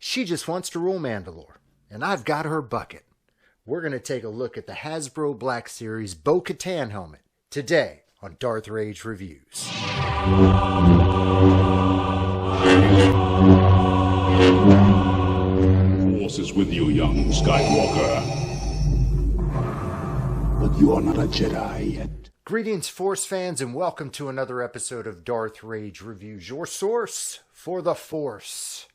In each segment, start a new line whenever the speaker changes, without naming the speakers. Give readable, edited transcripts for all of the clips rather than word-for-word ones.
She just wants to rule Mandalore, and I've got her bucket. We're going to take a look at the Hasbro Black Series Bo-Katan helmet today on Darth Rage Reviews.
Force is with you, young Skywalker. But you are not a Jedi yet.
Greetings, Force fans, and welcome to another episode of Darth Rage Reviews, your source for the Force.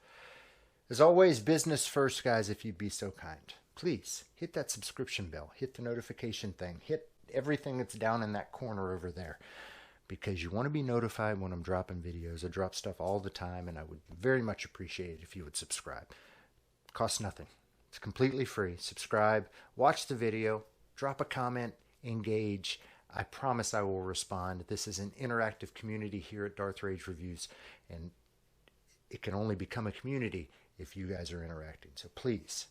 As always, business first, guys, if you'd be so kind. Please hit that subscription bell, hit the notification thing, hit everything that's down in that corner over there, because you want to be notified when I'm dropping videos. I drop stuff all the time, and I would very much appreciate it if you would subscribe. It costs nothing. It's completely free. Subscribe, watch the video, drop a comment, engage. I promise I will respond. This is an interactive community here at Darth Rage Reviews, and it can only become a community if you guys are interacting. So please,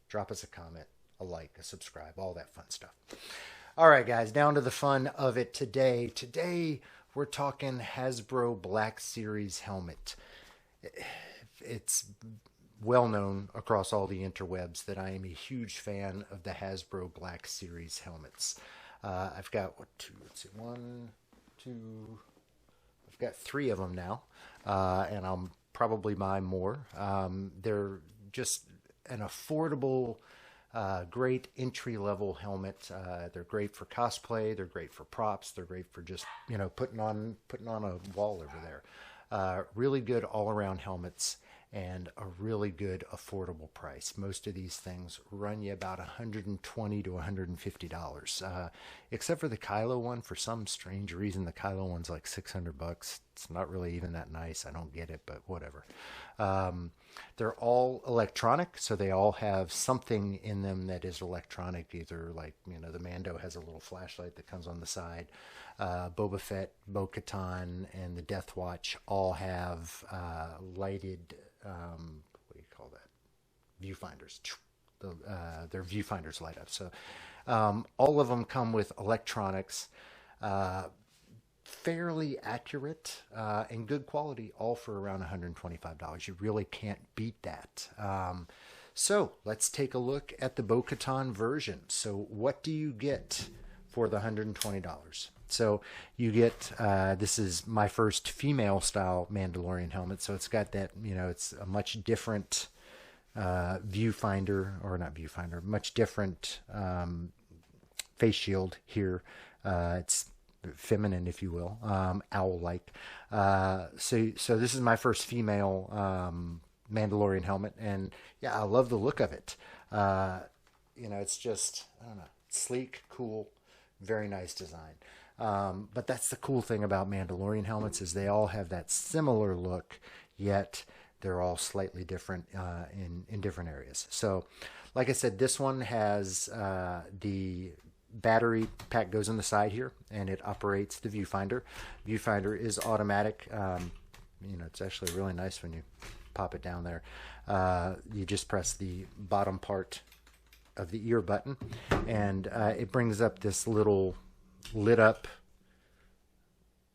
drop us a comment, a like, a subscribe, all that fun stuff. All right, guys, down to the fun of it today. Today, we're talking Hasbro Black Series helmet. It's well known across all the interwebs that I am a huge fan of the Hasbro Black Series helmets. I've got, I've got 3 of them now, and I'll probably buy more. They're just an affordable, great entry-level helmet. They're great for cosplay. They're great for props. They're great for just, putting on a wall over there. Really good all-around helmets and a really good affordable price. Most of these things run you about $120 to $150, except for the Kylo one. For some strange reason, the Kylo one's like $600. It's not really even that nice. I don't get it, but whatever. They're all electronic, so they all have something in them that is electronic. Either like, the Mando has a little flashlight that comes on the side. Boba Fett, Bocaton, and the Death Watch all have lighted, what do you call that? Viewfinders. Their viewfinders light up. So all of them come with electronics, fairly accurate and good quality, all for around $125. You really can't beat that. So let's take a look at the Bocaton version. So what do you get for the $120? So you get, this is my first female style Mandalorian helmet. So it's got that, it's a much different viewfinder, or not viewfinder, much different face shield here. It's feminine, if you will, owl-like. So this is my first female Mandalorian helmet, and yeah, I love the look of it. It's just, I don't know, sleek, cool, very nice design. But that's the cool thing about Mandalorian helmets, is they all have that similar look, yet they're all slightly different in different areas. So, like I said, this one has the battery pack goes on the side here, and it operates the viewfinder. Viewfinder is automatic. It's actually really nice when you pop it down there. You just press the bottom part of the ear button, and it brings up this little lit up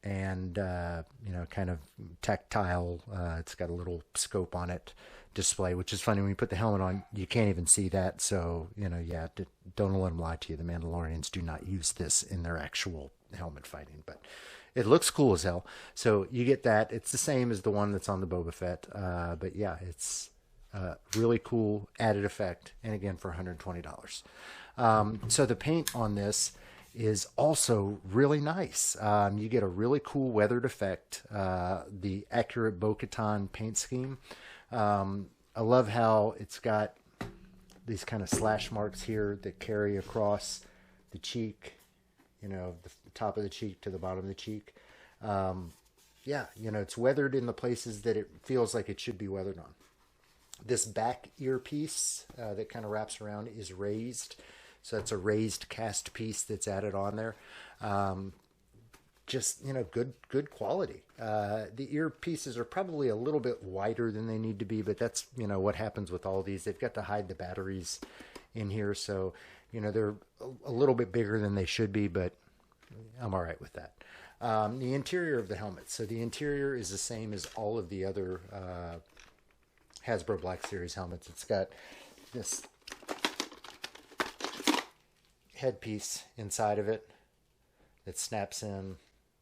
and kind of tactile, it's got a little scope on it display, which is funny. When you put the helmet on, you can't even see that. So don't let them lie to you. The Mandalorians do not use this in their actual helmet fighting, but it looks cool as hell. So you get that. It's the same as the one that's on the Boba Fett, but yeah, it's really cool added effect, and again for $120. So the paint on this is also really nice. You get a really cool weathered effect, the accurate Bo-Katan paint scheme. I love how it's got these kind of slash marks here that carry across the cheek, the top of the cheek to the bottom of the cheek. It's weathered in the places that it feels like it should be weathered on. This back earpiece that kind of wraps around is raised. So it's a raised cast piece that's added on there. Just, good quality. The earpieces are probably a little bit wider than they need to be, but that's, what happens with all these. They've got to hide the batteries in here. So, they're a little bit bigger than they should be, but I'm all right with that. The interior of the helmet. So the interior is the same as all of the other Hasbro Black Series helmets. It's got this headpiece inside of it that snaps in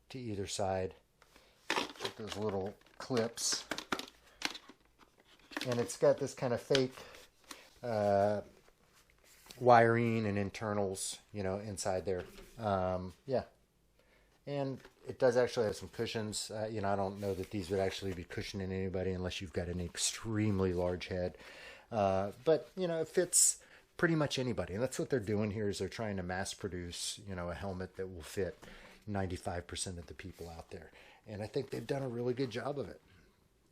to either side with those little clips, and it's got this kind of fake wiring and internals, you know, inside there. Yeah, and it does actually have some cushions. You know, I don't know that these would actually be cushioning anybody unless you've got an extremely large head, but you know, it fits pretty much anybody. And that's what they're doing here, is they're trying to mass produce, you know, a helmet that will fit 95% of the people out there. And I think they've done a really good job of it.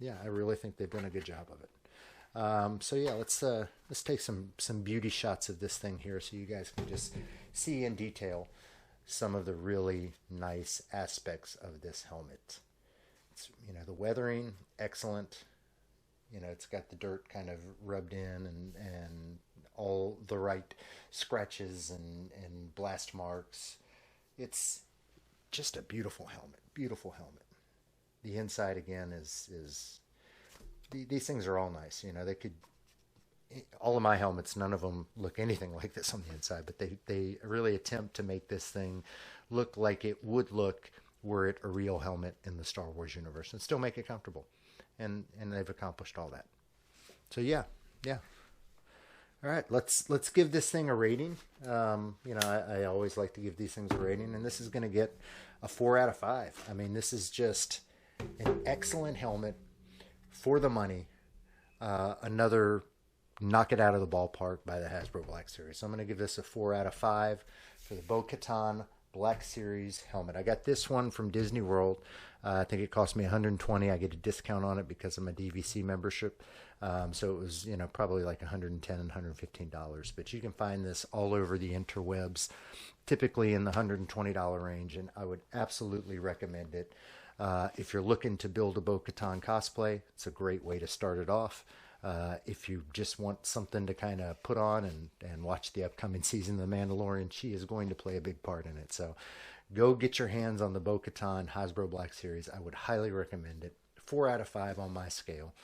Yeah, I really think they've done a good job of it. So yeah, let's take some beauty shots of this thing here so you guys can just see in detail some of the really nice aspects of this helmet. It's, you know, the weathering, excellent. You know, it's got the dirt kind of rubbed in and all the right scratches and blast marks. It's just a beautiful helmet. Beautiful helmet. The inside again is these things are all nice. You know, they could, all of my helmets, none of them look anything like this on the inside, but they really attempt to make this thing look like it would look were it a real helmet in the Star Wars universe, and still make it comfortable. And they've accomplished all that. So yeah. All right, let's give this thing a rating. You know, I always like to give these things a rating, and this is going to get a 4 out of 5. I mean, this is just an excellent helmet for the money. Another knock it out of the ballpark by the Hasbro Black Series. So I'm going to give this a 4 out of 5 for the Bocaton Black Series helmet. I got this one from Disney World. I think it cost me $120. I get a discount on it because of my DVC membership. So it was, you know, probably like $110 and $115. But you can find this all over the interwebs, typically in the $120 range, and I would absolutely recommend it. If you're looking to build a Bo-Katan cosplay, it's a great way to start it off. If you just want something to kind of put on and watch the upcoming season of The Mandalorian, she is going to play a big part in it. So go get your hands on the Bo-Katan Hasbro Black Series. I would highly recommend it. 4 out of 5 on my scale.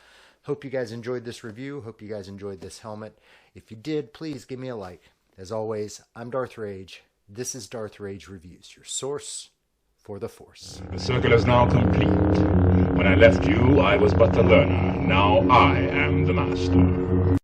Hope you guys enjoyed this review. Hope you guys enjoyed this helmet. If you did, please give me a like. As always, I'm Darth Rage. This is Darth Rage Reviews, your source for the Force.
The circle is now complete. When I left you, I was but the learner. Now I am the master.